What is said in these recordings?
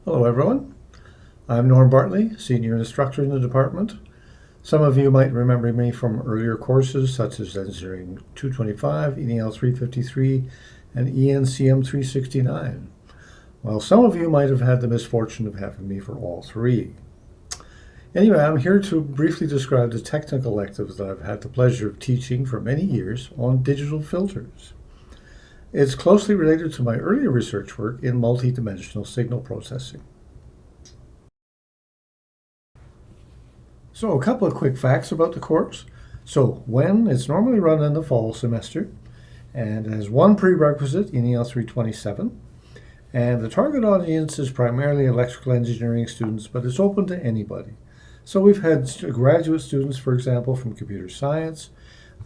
Hello everyone, I'm Norm Bartley, Senior Instructor in the department. Some of you might remember me from earlier courses such as Engineering 225, ENEL593, and ENCM369. While some of you might have had the misfortune of having me for all three. Anyway, I'm here to briefly describe the technical elective that I've had the pleasure of teaching for many years on digital filters. It's closely related to my earlier research work in multidimensional signal processing. So a couple of quick facts about the course. So when it's normally run in the fall semester and has one prerequisite, ENEL327, and the target audience is primarily electrical engineering students, but it's open to anybody. So we've had graduate students, for example, from computer science,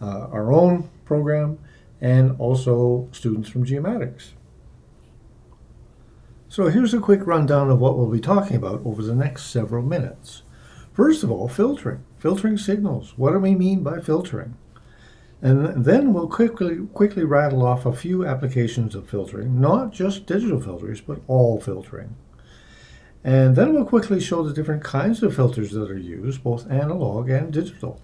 our own program, and also students from geomatics. So here's a quick rundown of what we'll be talking about over the next several minutes. First of all, filtering signals. What do we mean by filtering? And then we'll quickly rattle off a few applications of filtering, not just digital filters, but all filtering. And then we'll quickly show the different kinds of filters that are used, both analog and digital.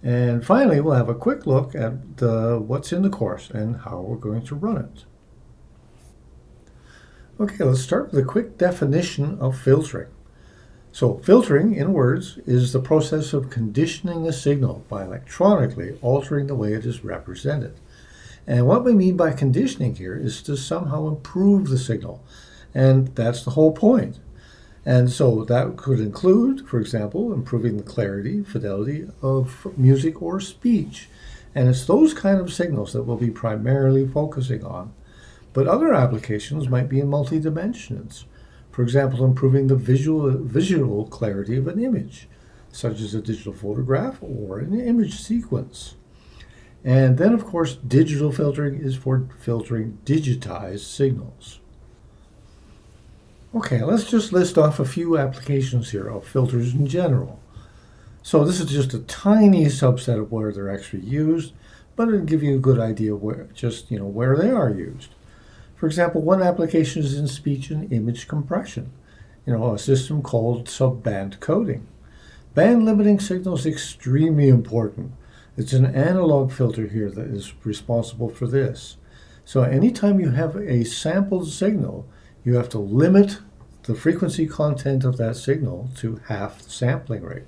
And finally, we'll have a quick look at what's in the course and how we're going to run it. Okay, let's start with a quick definition of filtering. So filtering, in words, is the process of conditioning a signal by electronically altering the way it is represented. And what we mean by conditioning here is to somehow improve the signal. And that's the whole point. And so that could include, for example, improving the clarity, fidelity of music or speech. And it's those kind of signals that we'll be primarily focusing on. But other applications might be in multi-dimensions. For example, improving the visual clarity of an image, such as a digital photograph or an image sequence. And then, of course, digital filtering is for filtering digitized signals. Okay, let's just list off a few applications here of filters in general. So this is just a tiny subset of where they're actually used, but it'll give you a good idea where they are used. For example, one application is in speech and image compression, a system called sub-band coding. Band limiting signal is extremely important. It's an analog filter here that is responsible for this. So anytime you have a sampled signal, you have to limit the frequency content of that signal to half the sampling rate.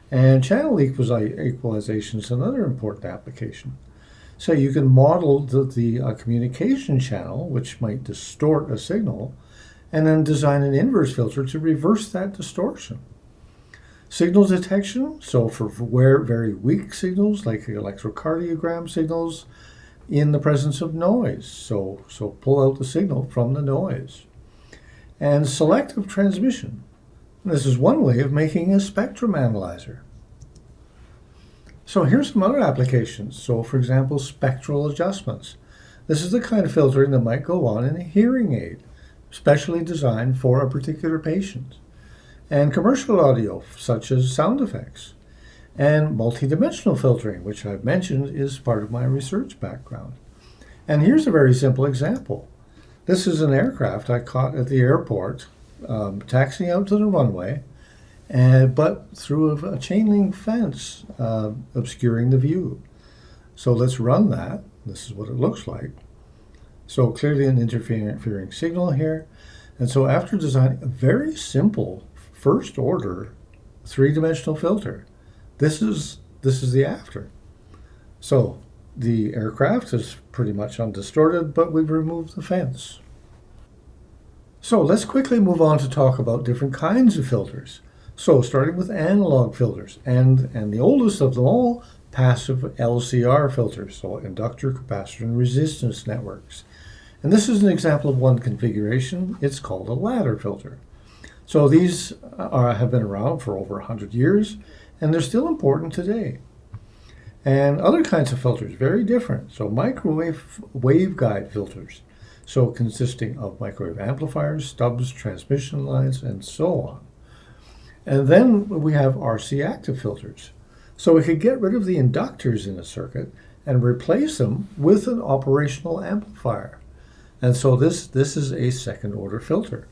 And channel equalization is another important application. So you can model the communication channel, which might distort a signal, and then design an inverse filter to reverse that distortion. Signal detection, so for very weak signals like electrocardiogram signals in the presence of noise, so pull out the signal from the noise. And selective transmission. This is one way of making a spectrum analyzer. So here's some other applications. So for example, spectral adjustments. This is the kind of filtering that might go on in a hearing aid, specially designed for a particular patient. And commercial audio, such as sound effects. And multidimensional filtering, which I've mentioned is part of my research background. And here's a very simple example. This is an aircraft I caught at the airport, taxiing out to the runway, but through a chain link fence obscuring the view. So let's run that. This is what it looks like. So clearly an interfering signal here. And so after designing a very simple first order three-dimensional filter, this is the after. So the aircraft is pretty much undistorted, but we've removed the fence. So let's quickly move on to talk about different kinds of filters. So starting with analog filters, and the oldest of them all, passive LCR filters, so inductor, capacitor, and resistance networks. And this is an example of one configuration. It's called a ladder filter. So these have been around for over 100 years, and they're still important today. And other kinds of filters, very different. So microwave waveguide filters, so consisting of microwave amplifiers, stubs, transmission lines, and so on. And then we have RC active filters. So we could get rid of the inductors in a circuit and replace them with an operational amplifier. And so this is a second order filter.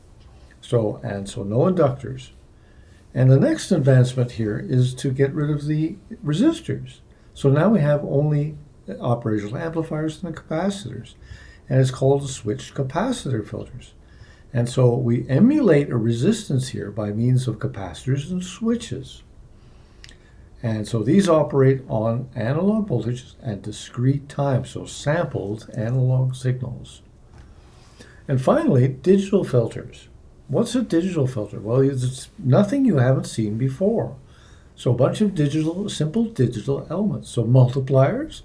So no inductors. And the next advancement here is to get rid of the resistors. So now we have only operational amplifiers and the capacitors. And it's called switched capacitor filters. And so we emulate a resistance here by means of capacitors and switches. And so these operate on analog voltages and discrete time, so sampled analog signals. And finally, digital filters. What's a digital filter? Well, it's nothing you haven't seen before. So a bunch of simple digital elements. So multipliers,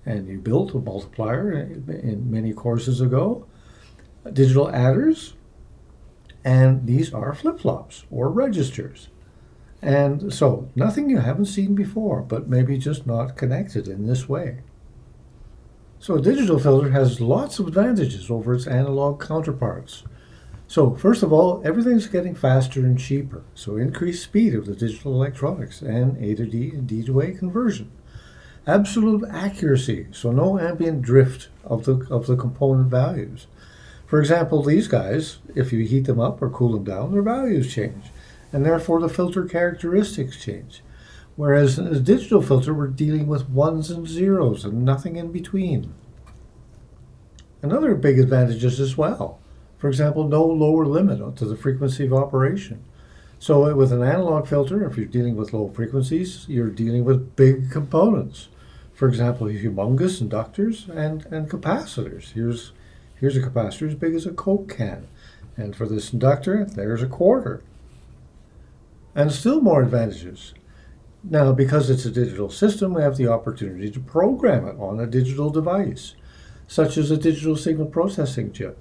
and you built a multiplier in many courses ago. Digital adders, and these are flip-flops or registers. And so nothing you haven't seen before, but maybe just not connected in this way. So a digital filter has lots of advantages over its analog counterparts. So first of all, everything's getting faster and cheaper. So increased speed of the digital electronics and A to D and D to A conversion. Absolute accuracy, so no ambient drift of the component values. For example, these guys, if you heat them up or cool them down, their values change, and therefore the filter characteristics change. Whereas in a digital filter, we're dealing with ones and zeros and nothing in between. Another big advantage is as well. For example, no lower limit to the frequency of operation. So with an analog filter, if you're dealing with low frequencies, you're dealing with big components. For example, humongous inductors and capacitors. Here's a capacitor as big as a Coke can. And for this inductor, there's a quarter. And still more advantages. Now, because it's a digital system, we have the opportunity to program it on a digital device, such as a digital signal processing chip.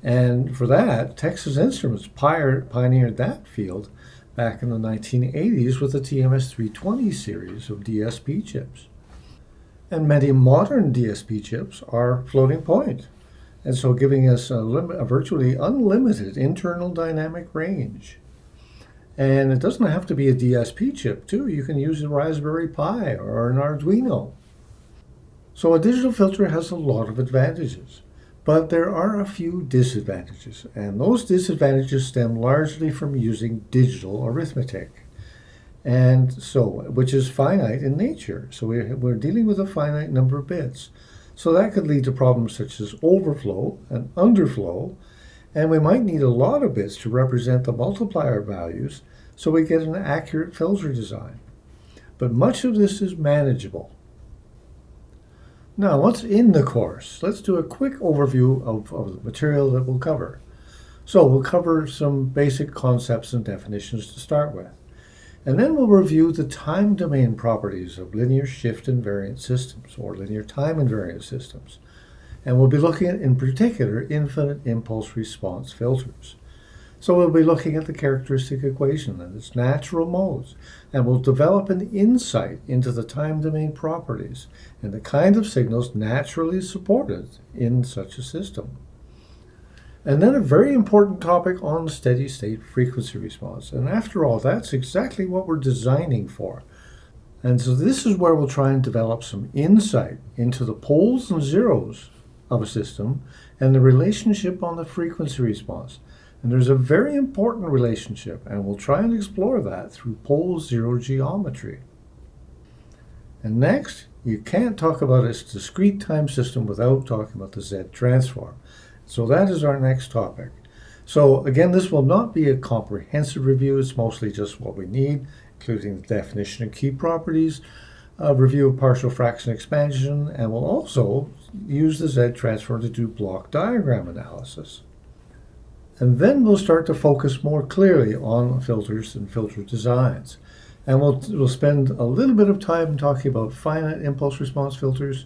And for that, Texas Instruments pioneered that field back in the 1980s with the TMS-320 series of DSP chips. And many modern DSP chips are floating point, and so giving us a virtually unlimited internal dynamic range. And it doesn't have to be a DSP chip, too. You can use a Raspberry Pi or an Arduino. So a digital filter has a lot of advantages, but there are a few disadvantages, and those disadvantages stem largely from using digital arithmetic, and so which is finite in nature. So we're dealing with a finite number of bits. So that could lead to problems such as overflow and underflow, and we might need a lot of bits to represent the multiplier values so we get an accurate filter design. But much of this is manageable. Now, what's in the course? Let's do a quick overview of the material that we'll cover. So we'll cover some basic concepts and definitions to start with. And then we'll review the time domain properties of linear shift invariant systems, or linear time invariant systems. And we'll be looking at, in particular, infinite impulse response filters. So we'll be looking at the characteristic equation and its natural modes, and we'll develop an insight into the time domain properties and the kind of signals naturally supported in such a system. And then a very important topic on steady state frequency response. And after all, that's exactly what we're designing for. And so this is where we'll try and develop some insight into the poles and zeros of a system and the relationship on the frequency response. And there's a very important relationship, and we'll try and explore that through pole-zero geometry. And next, you can't talk about a discrete time system without talking about the Z transform. So that is our next topic. So again, this will not be a comprehensive review. It's mostly just what we need, including the definition and key properties, a review of partial fraction expansion, and we'll also use the Z transform to do block diagram analysis. And then we'll start to focus more clearly on filters and filter designs. And we'll spend a little bit of time talking about finite impulse response filters,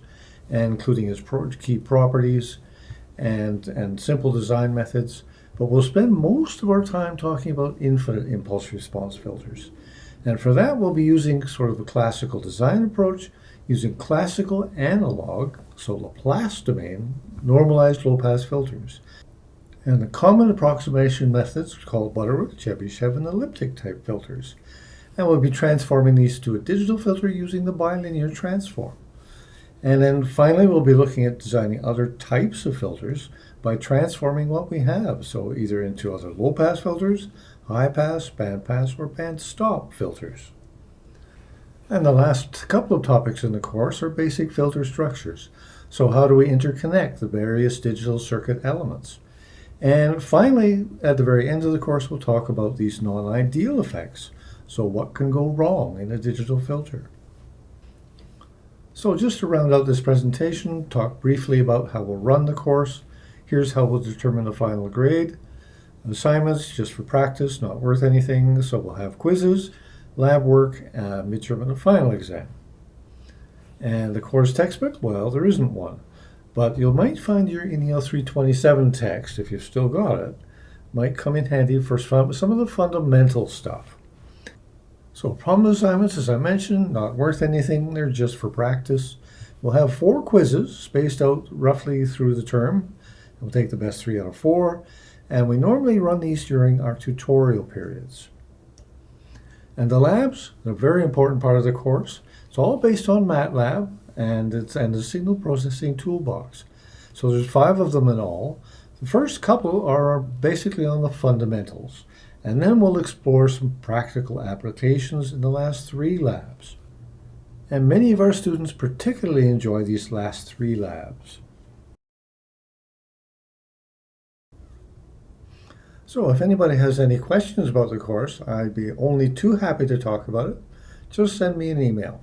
and including its key properties and simple design methods. But we'll spend most of our time talking about infinite impulse response filters. And for that, we'll be using sort of a classical design approach, using classical analog, so Laplace domain, normalized low-pass filters. And the common approximation methods called Butterworth, Chebyshev, and elliptic type filters. And we'll be transforming these to a digital filter using the bilinear transform. And then finally, we'll be looking at designing other types of filters by transforming what we have. So either into other low pass filters, high pass, or band stop filters. And the last couple of topics in the course are basic filter structures. So how do we interconnect the various digital circuit elements? And finally, at the very end of the course, we'll talk about these non-ideal effects. So what can go wrong in a digital filter? So just to round out this presentation, talk briefly about how we'll run the course. Here's how we'll determine the final grade. Assignments, just for practice, not worth anything. So we'll have quizzes, lab work, midterm, and a final exam. And the course textbook, well, there isn't one. But you might find your ENEL593 text, if you've still got it, might come in handy for some of the fundamental stuff. So problem assignments, as I mentioned, not worth anything. They're just for practice. We'll have 4 quizzes spaced out roughly through the term. We'll take the best 3 out of 4. And we normally run these during our tutorial periods. And the labs, a very important part of the course. It's all based on MATLAB and the signal processing toolbox. So there's 5 of them in all. The first couple are basically on the fundamentals. And then we'll explore some practical applications in the last 3 labs. And many of our students particularly enjoy these last 3 labs. So if anybody has any questions about the course, I'd be only too happy to talk about it. Just send me an email.